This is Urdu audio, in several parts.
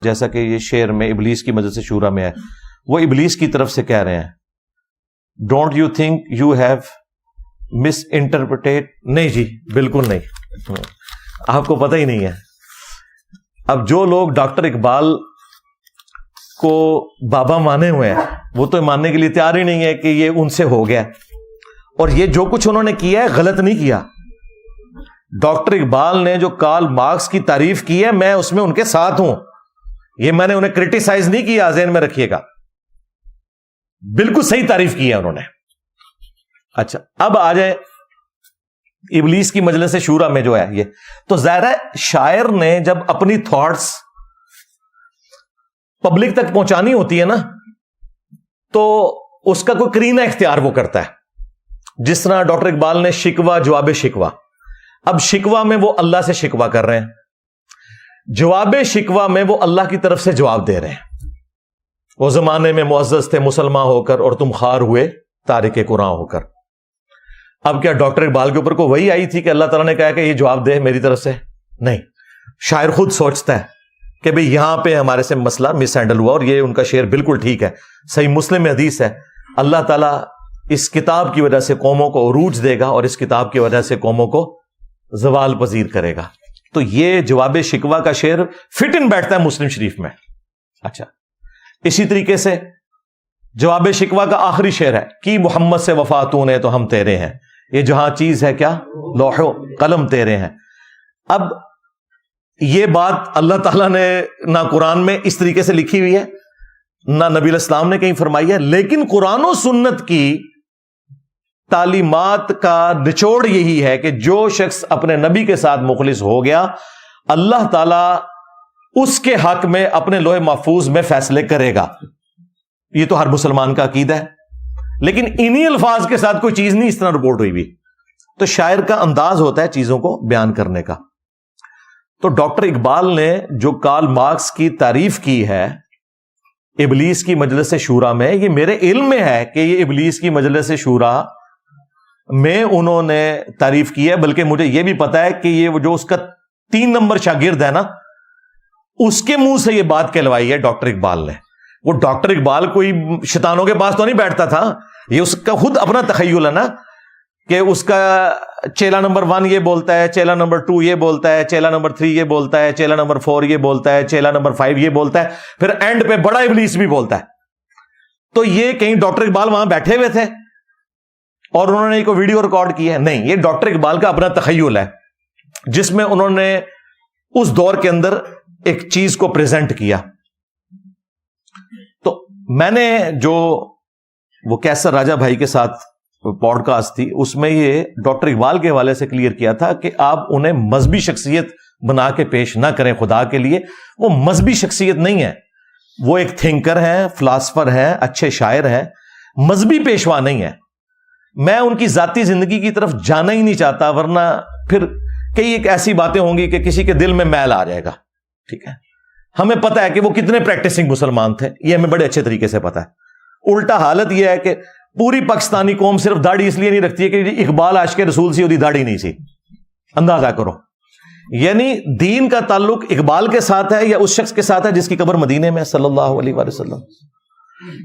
جیسا کہ یہ شعر میں ابلیس کی مجلس شورا میں ہے، وہ ابلیس کی طرف سے کہہ رہے ہیں don't you think you have miss interpreted. نہیں جی بالکل نہیں، آپ کو پتہ ہی نہیں ہے. اب جو لوگ ڈاکٹر اقبال کو بابا مانے ہوئے ہیں وہ تو ماننے کے لیے تیار ہی نہیں ہے کہ یہ ان سے ہو گیا، اور یہ جو کچھ انہوں نے کیا ہے غلط نہیں کیا. ڈاکٹر اقبال نے جو کارل مارکس کی تعریف کی ہے میں اس میں ان کے ساتھ ہوں، یہ میں نے انہیں کرٹیسائز نہیں کیا، ذہن میں رکھیے گا، بالکل صحیح تعریف کی ہے انہوں نے. اچھا اب آ جائیں ابلیس کی مجلس شورا میں جو ہے یہ تو ظاہر ہے شاعر نے جب اپنی تھاٹس پبلک تک پہنچانی ہوتی ہے نا تو اس کا کوئی کرینہ اختیار وہ کرتا ہے. جس طرح ڈاکٹر اقبال نے شکوہ جواب شکوہ، اب شکوہ میں وہ اللہ سے شکوہ کر رہے ہیں، جواب شکوہ میں وہ اللہ کی طرف سے جواب دے رہے ہیں. وہ زمانے میں معزز تھے مسلمان ہو کر اور تم خار ہوئے تارک قرآن ہو کر. اب کیا ڈاکٹر اقبال کے اوپر کو وہی آئی تھی کہ اللہ تعالیٰ نے کہا کہ یہ جواب دے میری طرف سے؟ نہیں، شاعر خود سوچتا ہے کہ بھئی یہاں پہ ہمارے سے مسئلہ مس ہینڈل ہوا، اور یہ ان کا شعر بالکل ٹھیک ہے. صحیح مسلم میں حدیث ہے اللہ تعالیٰ اس کتاب کی وجہ سے قوموں کو عروج دے گا اور اس کتاب کی وجہ سے قوموں کو زوال پذیر کرے گا. تو یہ جواب شکوہ کا شعر فٹ ان بیٹھتا ہے مسلم شریف میں. اچھا اسی طریقے سے جواب شکوہ کا آخری شعر ہے کہ محمد سے وفا تو نے تو ہم تیرے ہیں، یہ جہاں چیز ہے کیا لوح و قلم تیرے ہیں. اب یہ بات اللہ تعالیٰ نے نہ قرآن میں اس طریقے سے لکھی ہوئی ہے نہ نبی علیہ السلام نے کہیں فرمائی ہے، لیکن قرآن و سنت کی تعلیمات کا نچوڑ یہی ہے کہ جو شخص اپنے نبی کے ساتھ مخلص ہو گیا اللہ تعالیٰ اس کے حق میں اپنے لوح محفوظ میں فیصلے کرے گا. یہ تو ہر مسلمان کا عقیدہ ہے، لیکن انہی الفاظ کے ساتھ کوئی چیز نہیں اس طرح رپورٹ ہوئی بھی. تو شاعر کا انداز ہوتا ہے چیزوں کو بیان کرنے کا. تو ڈاکٹر اقبال نے جو کارل مارکس کی تعریف کی ہے ابلیس کی مجلس شورا میں، یہ میرے علم میں ہے کہ یہ ابلیس کی مجلس شورا میں انہوں نے تعریف کی ہے، بلکہ مجھے یہ بھی پتا ہے کہ یہ جو اس کا 3 نمبر شاگرد ہے نا اس کے منہ سے یہ بات کہلوائی ہے ڈاکٹر اقبال نے. وہ ڈاکٹر اقبال کوئی شیطانوں کے پاس تو نہیں بیٹھتا تھا، یہ اس کا خود اپنا تخیل ہے نا کہ اس کا چیلا نمبر 1 یہ بولتا ہے، چیلا نمبر 2 یہ بولتا ہے، چیلا نمبر 3 یہ بولتا ہے، چیلا نمبر 4 یہ بولتا ہے، چیلا نمبر 5 یہ بولتا ہے، پھر اینڈ پہ بڑا ابلیس بھی بولتا ہے. تو یہ کہیں ڈاکٹر اقبال وہاں بیٹھے ہوئے تھے اور انہوں نے کوئی ویڈیو ریکارڈ کی ہے؟ نہیں، یہ ڈاکٹر اقبال کا اپنا تخیل ہے جس میں انہوں نے اس دور کے اندر ایک چیز کو پریزنٹ کیا. تو میں نے جو وہ کیسر راجہ بھائی کے ساتھ پوڈ کاسٹ تھی اس میں یہ ڈاکٹر اقبال کے حوالے سے کلیئر کیا تھا کہ آپ انہیں مذہبی شخصیت بنا کے پیش نہ کریں خدا کے لیے. وہ مذہبی شخصیت نہیں ہے، وہ ایک تھنکر ہیں، فلاسفر ہیں، اچھے شاعر ہیں، مذہبی پیشوا نہیں ہے. میں ان کی ذاتی زندگی کی طرف جانا ہی نہیں چاہتا، ورنہ پھر کئی ایک ایسی باتیں ہوں گی کہ کسی کے دل میں میل آ جائے گا. ٹھیک ہے، ہمیں پتا ہے کہ وہ کتنے پریکٹسنگ مسلمان تھے، یہ ہمیں بڑے اچھے طریقے سے پتا ہے. الٹا حالت یہ ہے کہ پوری پاکستانی قوم صرف داڑھی اس لیے نہیں رکھتی ہے کہ اقبال عاشق رسول سی، داڑھی نہیں سی. اندازہ کرو، یعنی دین کا تعلق اقبال کے ساتھ ہے یا اس شخص کے ساتھ ہے جس کی قبر مدینے میں صلی اللہ علیہ وآلہ وسلم.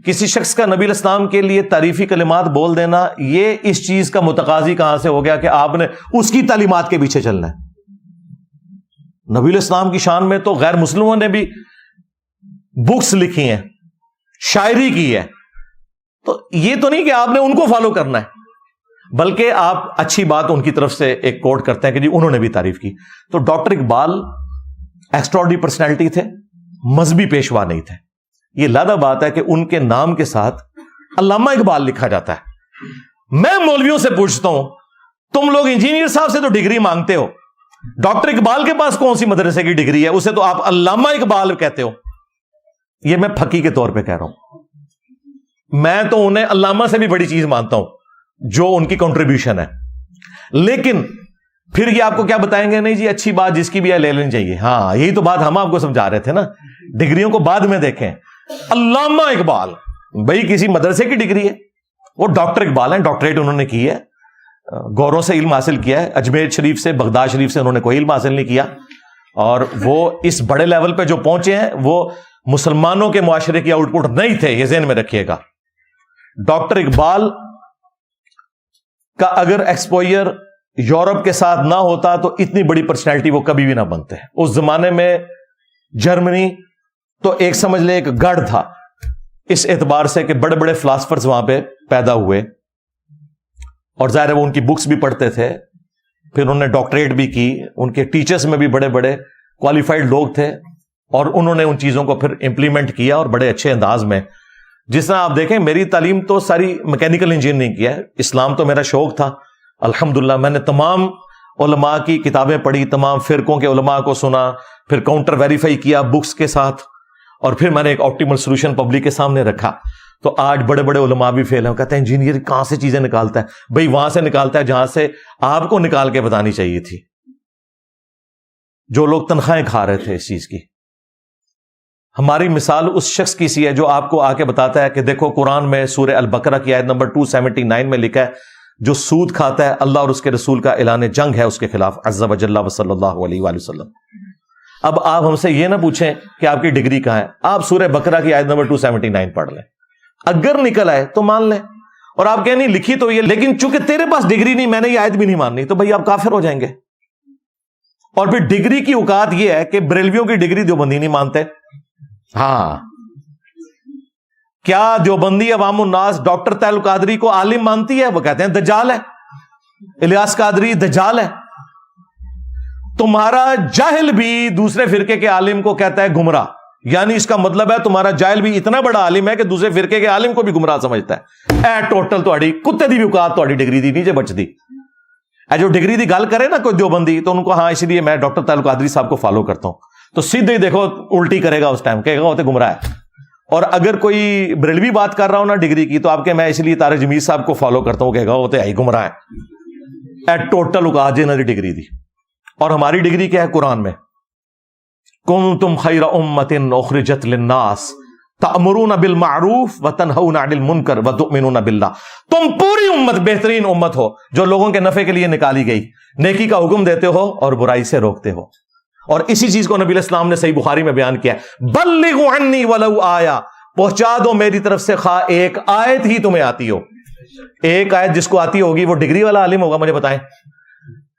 کسی شخص کا نبی علیہ السلام کے لیے تعریفی کلمات بول دینا یہ اس چیز کا متقاضی کہاں سے ہو گیا کہ آپ نے اس کی تعلیمات کے پیچھے چلنا ہے؟ نبی علیہ السلام کی شان میں تو غیر مسلموں نے بھی بکس لکھی ہیں، شاعری کی ہے. تو یہ تو نہیں کہ آپ نے ان کو فالو کرنا ہے، بلکہ آپ اچھی بات ان کی طرف سے ایک کوٹ کرتے ہیں کہ جی انہوں نے بھی تعریف کی. تو ڈاکٹر اقبال ایکسٹراڈنری پرسنالٹی تھے، مذہبی پیشوا نہیں تھے. یہ لادہ بات ہے کہ ان کے نام کے ساتھ علامہ اقبال لکھا جاتا ہے. میں مولویوں سے پوچھتا ہوں تم لوگ انجینئر صاحب سے تو ڈگری مانگتے ہو، ڈاکٹر اقبال کے پاس کون سی مدرسے کی ڈگری ہے؟ اسے تو آپ علامہ اقبال کہتے ہو. یہ میں پھکی کے طور پہ کہہ رہا ہوں، میں تو انہیں علامہ سے بھی بڑی چیز مانتا ہوں جو ان کی کنٹریبیوشن ہے. لیکن پھر یہ آپ کو کیا بتائیں گے؟ نہیں جی اچھی بات جس کی بھی ہے لے لینی چاہیے. ہاں یہی تو بات ہم آپ کو سمجھا رہے تھے نا، ڈگریوں کو بعد میں دیکھیں. علامہ اقبال بھائی کسی مدرسے کی ڈگری ہے، وہ ڈاکٹر اقبال ہیں، ڈاکٹریٹ انہوں نے کی ہے، گوروں سے علم حاصل کیا ہے. اجمیر شریف سے، بغداد شریف سے انہوں نے کوئی علم حاصل نہیں کیا. اور وہ اس بڑے لیول پہ جو پہنچے ہیں وہ مسلمانوں کے معاشرے کی آؤٹ پٹ نہیں تھے، یہ ذہن میں رکھیے گا. ڈاکٹر اقبال کا اگر ایکسپوئر یورپ کے ساتھ نہ ہوتا تو اتنی بڑی پرسنالٹی وہ کبھی بھی نہ بنتے. اس زمانے میں جرمنی تو ایک سمجھ لے ایک گڑھ تھا اس اعتبار سے کہ بڑے بڑے فلاسفرز وہاں پہ پیدا ہوئے، اور ظاہر ہے وہ ان کی بکس بھی پڑھتے تھے، پھر انہوں نے ڈاکٹریٹ بھی کی، ان کے ٹیچرز میں بھی بڑے بڑے کوالیفائڈ لوگ تھے، اور انہوں نے ان چیزوں کو پھر امپلیمنٹ کیا اور بڑے اچھے انداز میں. جس طرح آپ دیکھیں میری تعلیم تو ساری میکینیکل انجینئرنگ کی ہے، اسلام تو میرا شوق تھا الحمدللہ. میں نے تمام علماء کی کتابیں پڑھی، تمام فرقوں کے علماء کو سنا، پھر کاؤنٹر ویریفائی کیا بکس کے ساتھ، اور پھر میں نے ایک آپٹیمل سولوشن پبلک کے سامنے رکھا. تو آج بڑے بڑے علماء بھی فیل ہیں، کہتے ہیں انجینئر کہاں سے چیزیں نکالتا ہے؟ بھئی وہاں سے نکالتا ہے جہاں سے آپ کو نکال کے بتانی چاہیے تھی، جو لوگ تنخواہیں کھا رہے تھے اس چیز کی. ہماری مثال اس شخص کی سی ہے جو آپ کو آ کے بتاتا ہے کہ دیکھو قرآن میں سورہ البقرہ کی آیت نمبر 279 میں لکھا ہے جو سود کھاتا ہے اللہ اور اس کے رسول کا اعلان جنگ ہے اس کے خلاف عز وجل وصلی اللہ علیہ وآلہ وسلم. اب آپ ہم سے یہ نہ پوچھیں کہ آپ کی ڈگری کہاں ہے، آپ سورہ بقرہ کی آیت نمبر 279 پڑھ لیں، اگر نکل آئے تو مان لیں، اور آپ کہیں نہیں لکھی تو یہ، لیکن چونکہ تیرے پاس ڈگری نہیں، میں نے یہ آیت بھی نہیں ماننی، تو بھائی آپ کافر ہو جائیں گے. اور پھر ڈگری کی اوقات یہ ہے کہ بریلویوں کی ڈگری دیوبندی نہیں مانتے. ہاں، کیا دیوبندی عوام الناس ڈاکٹر طاہر القادری کو عالم مانتی ہے؟ وہ کہتے ہیں دجال ہے، الیاس قادری دجال ہے. تمہارا جاہل بھی دوسرے فرقے کے عالم کو کہتا ہے گمراہ، یعنی اس کا مطلب ہے تمہارا جاہل بھی اتنا بڑا عالم ہے کہ دوسرے فرقے کے عالم کو بھی گمراہ سمجھتا ہے. اے ٹوٹل تہاڈی کتے دی بھی اوقات تہاڈی ڈگری دی نیچے بچدی. اے جو ڈگری دی گل کرے نا کوئی دیوبندی تو ان کو ہاں اس لیے میں ڈاکٹر طاہر القادری صاحب کو فالو کرتا ہوں، تو سیدھے ہی دیکھو الٹی کرے گا اس ٹائم، کہے گا وہ تو گمراہ ہے. اور اگر کوئی بریلوی بات کر رہا ہوں نا ڈگری کی تو آپ کے میں اس لیے طارق جمیل صاحب کو فالو کرتا ہوں، کہے گا وہ تو ہے گمراہ ہے. اے ٹوٹل اوقات جنہاں دی ڈگری دی. اور ہماری ڈگری کیا ہے قرآن میں؟ کنتم خیر امۃ اخرجت للناس تأمرون بالمعروف وتنہون عن المنکر وتؤمنون باللہ. تم پوری امت بہترین امت ہو جو لوگوں کے نفع کے لیے نکالی گئی، نیکی کا حکم دیتے ہو اور برائی سے روکتے ہو. اور اسی چیز کو نبی علیہ السلام نے صحیح بخاری میں بیان کیا ہے، بلغوا عنی ولو آیا، پہنچا دو میری طرف سے خواہ ایک آیت ہی تمہیں آتی ہو. ایک آیت جس کو آتی ہوگی وہ ڈگری والا عالم ہوگا، مجھے بتائیں.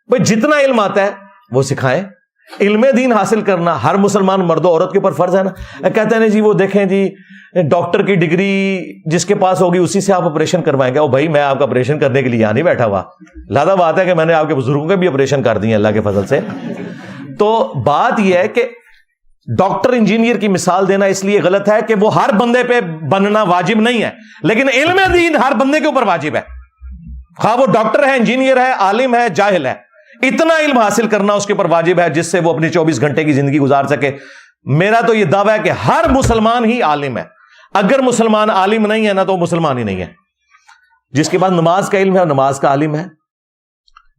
بھئی جتنا علم آتا ہے وہ سکھائیں. علم دین حاصل کرنا ہر مسلمان مرد و عورت کے اوپر فرض ہے نا. کہتے ہیں جی وہ دیکھیں جی ڈاکٹر کی ڈگری جس کے پاس ہوگی اسی سے آپ آپریشن کروائیں گے. او بھائی میں آپ کا آپریشن کرنے کے لیے یہاں نہیں بیٹھا ہوا، لہذا بات ہے کہ میں نے آپ کے بزرگوں کے بھی آپریشن کر دیے اللہ کے فضل سے. تو بات یہ ہے کہ ڈاکٹر انجینئر کی مثال دینا اس لیے غلط ہے کہ وہ ہر بندے پہ بننا واجب نہیں ہے، لیکن علم دین ہر بندے کے اوپر واجب ہے، خواہ وہ ڈاکٹر ہے، انجینئر ہے، عالم ہے، جاہل ہے. اتنا علم حاصل کرنا اس کے اوپر واجب ہے جس سے وہ اپنی 24 گھنٹے کی زندگی گزار سکے. میرا تو یہ دعویٰ ہے کہ ہر مسلمان ہی عالم ہے. اگر مسلمان عالم نہیں ہے نا تو وہ مسلمان ہی نہیں ہے. جس کے پاس نماز کا علم ہے وہ نماز کا عالم ہے،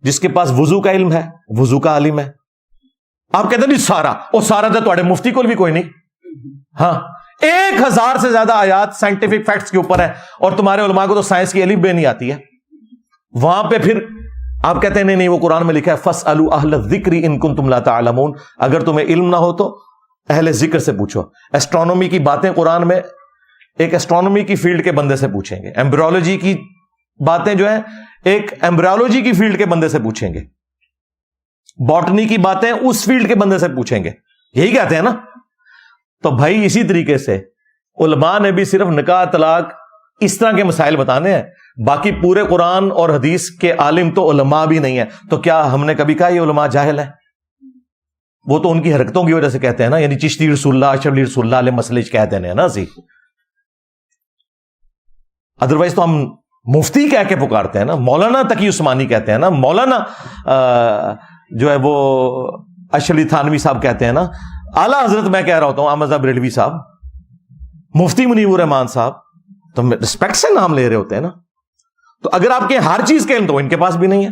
جس کے پاس وضو کا علم ہے وضو کا عالم ہے. آپ کہتے ہیں نہیں سارا، وہ سارا تو تھوڑے مفتی کو بھی کوئی نہیں. ہاں 1000 سے زیادہ آیات سائنٹیفک فیکٹس کے اوپر ہے، اور تمہارے علماء کو تو سائنس کی الف بے نہیں آتی ہے. وہاں پہ پھر آپ کہتے ہیں نہیں وہ قرآن میں لکھا ہے فَاسْأَلُوا أَهْلَ الذِّكْرِ إِن كُنتُمْ لَا تَعْلَمُونَ. اگر تمہیں علم نہ ہو تو اہل ذکر سے پوچھو. ایسٹرونومی کی باتیں قرآن میں ایک ایسٹرونومی کی فیلڈ کے بندے سے پوچھیں گے. ایمبریولوجی کی باتیں جو ہیں ایک ایمبریولوجی کی فیلڈ کے بندے سے پوچھیں گے. باٹنی کی باتیں اس فیلڈ کے بندے سے پوچھیں گے. یہی کہتے ہیں نا. تو بھائی اسی طریقے سے علماء نے بھی صرف نکاح طلاق اس طرح کے مسائل بتانے ہیں، باقی پورے قرآن اور حدیث کے عالم تو علماء بھی نہیں ہیں. تو کیا ہم نے کبھی کہا یہ علماء جاہل ہیں؟ وہ تو ان کی حرکتوں کی وجہ سے کہتے ہیں نا، یعنی چشتی رسول اللہ شبلی رسول اللہ علیہ مسئلے کہتے ہیں نا سی. ادروائز تو ہم مفتی کہہ کے پکارتے ہیں نا، مولانا تقی عثمانی کہتے ہیں نا، مولانا جو ہے وہ اشلی تھانوی صاحب کہتے ہیں نا، اعلیٰ حضرت میں کہہ رہا ہوتا ہوں احمد بریلوی صاحب، مفتی منیب الرحمان صاحب، تو رسپیکٹ سے نام لے رہے ہوتے ہیں نا. تو اگر آپ کے ہر چیز کے علم تو ان کے پاس بھی نہیں ہے.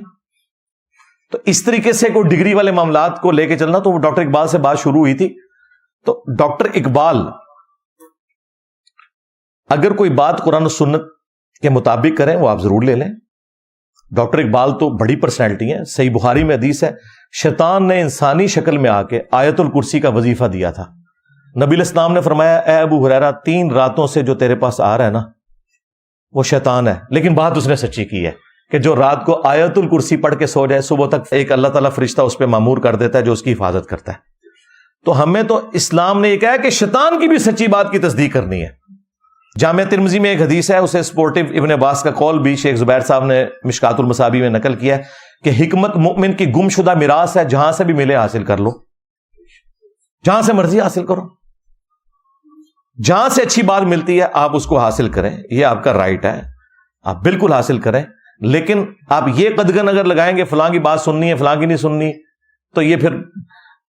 تو اس طریقے سے کوئی ڈگری والے معاملات کو لے کے چلنا، تو ڈاکٹر اقبال سے بات شروع ہوئی تھی. تو ڈاکٹر اقبال اگر کوئی بات قرآن و سنت کے مطابق کریں وہ آپ ضرور لے لیں، ڈاکٹر اقبال تو بڑی پرسنالٹی ہیں. صحیح بخاری میں حدیث ہے, شیطان نے انسانی شکل میں آ کے آیت الکرسی کا وظیفہ دیا تھا. نبی علیہ السلام نے فرمایا اے ابو ہریرہ 3 راتوں سے جو تیرے پاس آ رہا ہے نا وہ شیطان ہے. لیکن بات اس نے سچی کی ہے کہ جو رات کو آیت الکرسی پڑھ کے سو جائے صبح تک ایک اللہ تعالیٰ فرشتہ اس پہ مامور کر دیتا ہے جو اس کی حفاظت کرتا ہے. تو ہمیں تو اسلام نے یہ کہا کہ شیطان کی بھی سچی بات کی تصدیق کرنی ہے. جامعہ ترمذی میں ایک حدیث ہے, اسے سپورٹو ابن عباس کا قول بھی شیخ زبیر صاحب نے مشکات المصابیح میں نقل کیا ہے کہ حکمت مؤمن کی گم شدہ میراث ہے, جہاں سے بھی ملے حاصل کر لو, جہاں سے مرضی حاصل کرو, جہاں سے اچھی بات ملتی ہے آپ اس کو حاصل کریں, یہ آپ کا رائٹ ہے, آپ بالکل حاصل کریں. لیکن آپ یہ قدغن اگر لگائیں گے فلاں کی بات سننی ہے فلاں کی نہیں سننی, تو یہ پھر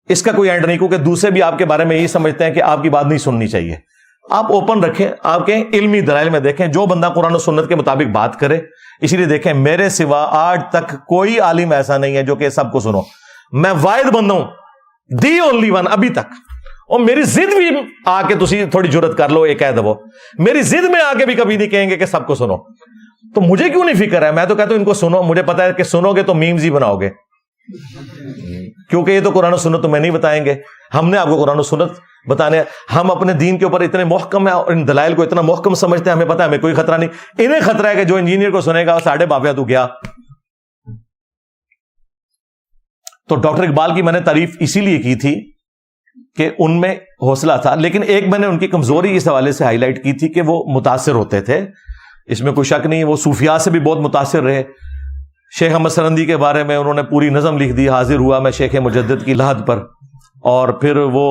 اس کا کوئی اینڈ نہیں, کیونکہ دوسرے بھی آپ کے بارے میں یہی سمجھتے ہیں کہ آپ کی بات نہیں سننی چاہیے. آپ اوپن رکھیں, آپ کے علمی دلائل میں دیکھیں, جو بندہ قرآن و سنت کے مطابق بات کرے. اسی لیے دیکھیں میرے سوا آج تک کوئی عالم ایسا نہیں ہے جو کہ سب کو سنو. میں واحد بندہ ہوں, دی اونلی ون ابھی تک. اور میری ضد بھی آ کے تسی تھوڑی جرت کر لو, ایک کہہ دو, میری ضد میں آ کے بھی کبھی نہیں کہیں گے کہ سب کو سنو. تو مجھے کیوں نہیں فکر ہے, میں تو کہتا ہوں ان کو سنو. مجھے پتا ہے کہ سنو گے تو میمز ہی بناؤ گے, کیونکہ یہ تو قرآن و سنت تمہیں نہیں بتائیں گے, ہم نے آپ کو قرآن و سنت بتانے. ہم اپنے دین کے اوپر اتنے محکم ہیں اور ان دلائل کو اتنا محکم سمجھتے ہیں, ہمیں پتا ہے ہمیں کوئی خطرہ نہیں. انہیں خطرہ ہے کہ جو انجینئر کو سنے گا ساڑھے بابیا تو گیا. تو ڈاکٹر اقبال کی میں نے تعریف اسی لیے کی تھی کہ ان میں حوصلہ تھا. لیکن ایک میں نے ان کی کمزوری اس حوالے سے ہائی لائٹ کی تھی کہ وہ متاثر ہوتے تھے, اس میں کوئی شک نہیں. وہ صوفیاء سے بھی بہت متاثر رہے. شیخ احمد سرندی کے بارے میں انہوں نے پوری نظم لکھ دی, حاضر ہوا میں شیخ مجدد کی لحد پر. اور پھر وہ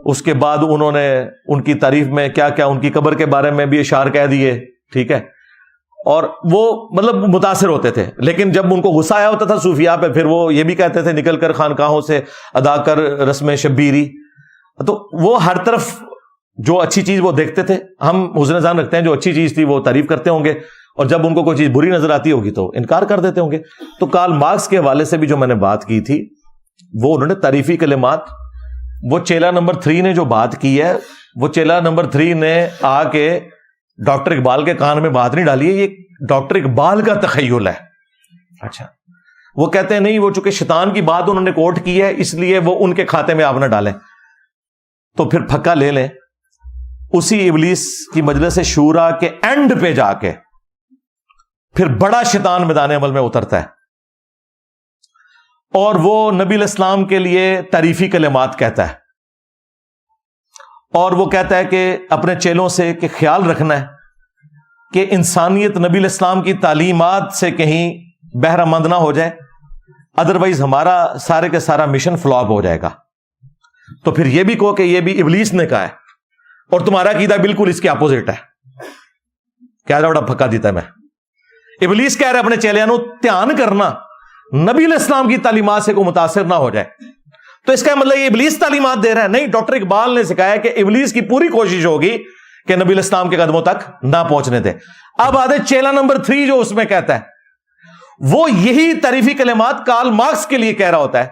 اس کے بعد انہوں نے ان کی تعریف میں کیا کیا, ان کی قبر کے بارے میں بھی اشعار کہہ دیے, ٹھیک ہے. اور وہ مطلب متاثر ہوتے تھے. لیکن جب ان کو غصہ آیا ہوتا تھا صوفیاء پہ, پھر وہ یہ بھی کہتے تھے نکل کر خانقاہوں سے ادا کر رسم شبیری. تو وہ ہر طرف جو اچھی چیز وہ دیکھتے تھے. ہم حسن ظن رکھتے ہیں جو اچھی چیز تھی وہ تعریف کرتے ہوں گے, اور جب ان کو کوئی چیز بری نظر آتی ہوگی تو انکار کر دیتے ہوں گے. تو کارل مارکس کے حوالے سے بھی جو میں نے بات کی تھی, وہ انہوں نے تعریفی کلمات, وہ چیلا نمبر 3 نے جو بات کی ہے, وہ چیلا نمبر 3 نے آ کے ڈاکٹر اقبال کے کان میں بات نہیں ڈالی ہے, یہ ڈاکٹر اقبال کا تخیل ہے. اچھا, وہ کہتے ہیں نہیں, وہ چونکہ شیطان کی بات انہوں نے کوٹ کی ہے اس لیے وہ ان کے کھاتے میں آپ نہ ڈالیں. تو پھر پھکا لے لیں, اسی ابلیس کی مجلس شورا کے اینڈ پہ جا کے پھر بڑا شیطان میدان عمل میں اترتا ہے, اور وہ نبی علیہ السلام کے لیے تعریفی کلمات کہتا ہے, اور وہ کہتا ہے کہ اپنے چیلوں سے کہ خیال رکھنا ہے کہ انسانیت نبی علیہ السلام کی تعلیمات سے کہیں بہرہ مند نہ ہو جائے, ادروائز ہمارا سارے کے سارا مشن فلاپ ہو جائے گا. تو پھر یہ بھی کہو کہ یہ بھی ابلیس نے کہا ہے, اور تمہارا عقیدہ بالکل اس کے اپوزٹ ہے. کیا بڑا پھکا دیتا ہے میں. ابلیس کہہ رہا ہے اپنے چیلیاں نو دھیان کرنا نبی علیہ السلام کی تعلیمات سے کوئی متاثر نہ ہو جائے. تو اس کا مطلب یہ ابلیس تعلیمات دے رہا ہے؟ نہیں, ڈاکٹر اقبال نے سکھایا کہ ابلیس کی پوری کوشش ہوگی کہ نبی علیہ السلام کے قدموں تک نہ پہنچنے دے. اب آدھے چیلا نمبر 3 جو اس میں کہتا ہے, وہ یہی تعریفی کلمات کارل مارکس کے لیے کہہ رہا ہوتا ہے.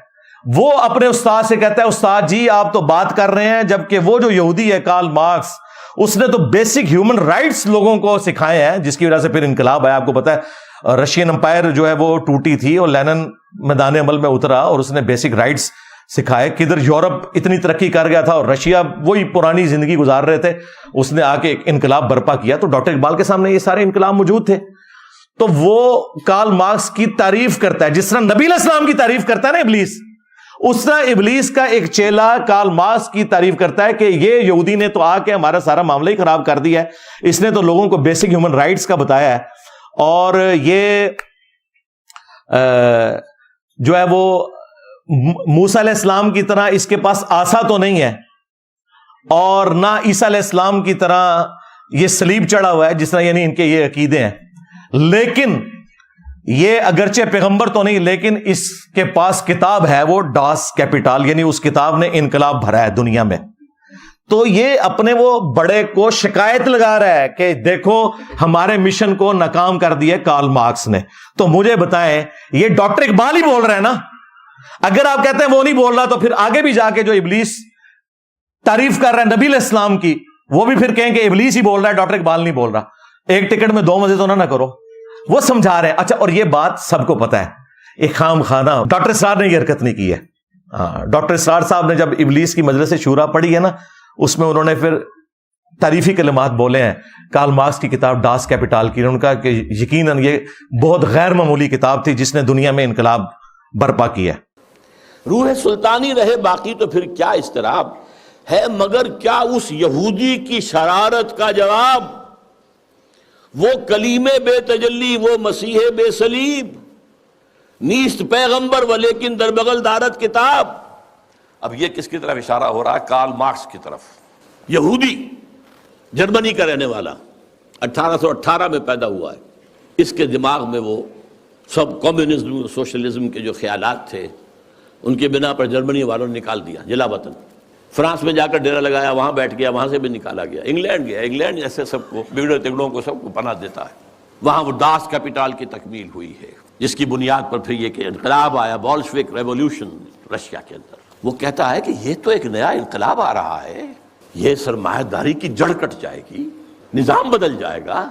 وہ اپنے استاد سے کہتا ہے استاد جی آپ تو بات کر رہے ہیں, جبکہ وہ جو یہودی ہے کارل مارکس, اس نے تو بیسک ہیومن رائٹس لوگوں کو سکھائے ہیں, جس کی وجہ سے پھر انقلاب آیا. آپ کو پتا ہے رشین امپائر جو ہے وہ ٹوٹی تھی اور لینن میدان عمل میں اترا اور اس نے بیسک رائٹس سکھائے. کدھر یورپ اتنی ترقی کر گیا تھا اور رشیا وہی پرانی زندگی گزار رہے تھے, اس نے آ کے ایک انقلاب برپا کیا. تو ڈاکٹر اقبال کے سامنے یہ سارے انقلاب موجود تھے. تو وہ کارل مارکس کی تعریف کرتا ہے جس طرح نبی علیہ السلام کی تعریف کرتا ہے نا ابلیس, اس طرح ابلیس کا ایک چیلا کارل مارکس کی تعریف کرتا ہے کہ یہ یہودی نے تو آ کے ہمارا سارا معاملہ ہی خراب کر دیا ہے, اس نے تو لوگوں کو بیسک ہیومن رائٹس کا بتایا ہے, اور یہ جو ہے وہ موسیٰ علیہ السلام کی طرح اس کے پاس عصا تو نہیں ہے, اور نہ عیسیٰ علیہ السلام کی طرح یہ صلیب چڑھا ہوا ہے جس طرح یعنی ان کے یہ عقیدے ہیں. لیکن یہ اگرچہ پیغمبر تو نہیں, لیکن اس کے پاس کتاب ہے وہ ڈاس کیپیٹال, یعنی اس کتاب نے انقلاب بھرا ہے دنیا میں. تو یہ اپنے وہ بڑے کو شکایت لگا رہا ہے کہ دیکھو ہمارے مشن کو ناکام کر دیا کارل مارکس نے. تو مجھے بتائیں یہ ڈاکٹر اقبال ہی بول رہے ہیں نا. اگر آپ کہتے ہیں وہ نہیں بول رہا, تو پھر آگے بھی جا کے جو ابلیس تعریف کر رہا ہے نبی علیہ السلام کی, وہ بھی پھر کہیں کہ ابلیس ہی بول رہا ہے, ڈاکٹر اقبال نہیں بول رہا. ایک ٹکٹ میں 2 مزے تو نہ کرو. وہ سمجھا رہے ہیں. اچھا، اور یہ بات سب کو پتا ہے، ایک خام خانہ ڈاکٹر اسرار نے یہ حرکت نہیں کی ہے. ڈاکٹر اسرار صاحب نے جب ابلیس کی مجلس شورا پڑھی ہے نا، اس میں انہوں نے پھر تعریفی کلمات بولے ہیں کارل مارکس کی کتاب ڈاس کیپیٹال کی. ان کا کہ یقیناً یہ بہت غیر معمولی کتاب تھی جس نے دنیا میں انقلاب برپا کیا. روح سلطانی رہے باقی تو پھر کیا اضطراب ہے، مگر کیا اس یہودی کی شرارت کا جواب، وہ کلیم بے تجلی، وہ مسیح بے صلیب، نیست پیغمبر و لیکن در بغل دارت کتاب. اب یہ کس کی طرف اشارہ ہو رہا ہے؟ کارل مارکس کی طرف. یہودی، جرمنی کا رہنے والا، 1818 میں پیدا ہوا ہے. اس کے دماغ میں وہ سب کمیونزم سوشلزم کے جو خیالات تھے ان کے بنا پر جرمنی والوں نے نکال دیا جلا وطن. فرانس میں جا کر ڈیرا لگایا، وہاں بیٹھ گیا، وہاں سے بھی نکالا گیا. انگلینڈ گیا، انگلینڈ ایسے سب کو بگڑے تگڑوں کو سب کو پناہ دیتا ہے. وہاں وہ ڈاس کیپیٹال کی تکمیل ہوئی ہے، جس کی بنیاد پر پھر یہ کہ انقلاب آیا، بولشوک ریولوشن رشیا کے اندر. وہ کہتا ہے کہ یہ تو ایک نیا انقلاب آ رہا ہے، یہ سرمایہ داری کی جڑ کٹ جائے گی، نظام بدل جائے گا.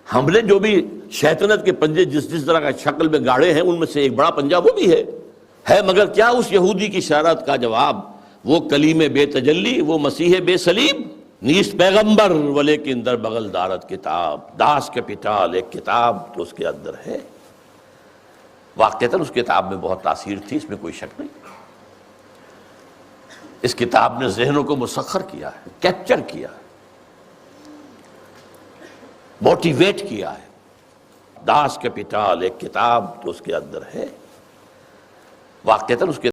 ہم نے جو بھی شیطنت کے پنجے جس طرح کا شکل میں گاڑے ہیں ان میں سے ایک بڑا پنجہ وہ بھی ہے. مگر کیا اس یہودی کی شرارت کا جواب، وہ کلیم بے تجلی، وہ مسیح بے صلیب، نیست پیغمبر ولیکن در بغل دارت کتاب. داس کیپیٹال ایک کتاب تو اس کے اندر ہے. واقعتاً اس کتاب میں بہت تاثیر تھی، اس میں کوئی شک نہیں. اس کتاب نے ذہنوں کو مسخر کیا ہے، کیپچر کیا ہے، موٹیویٹ کیا ہے. داس کیپیٹال ایک کتاب تو اس کے اندر ہے. واقعتاً اس کے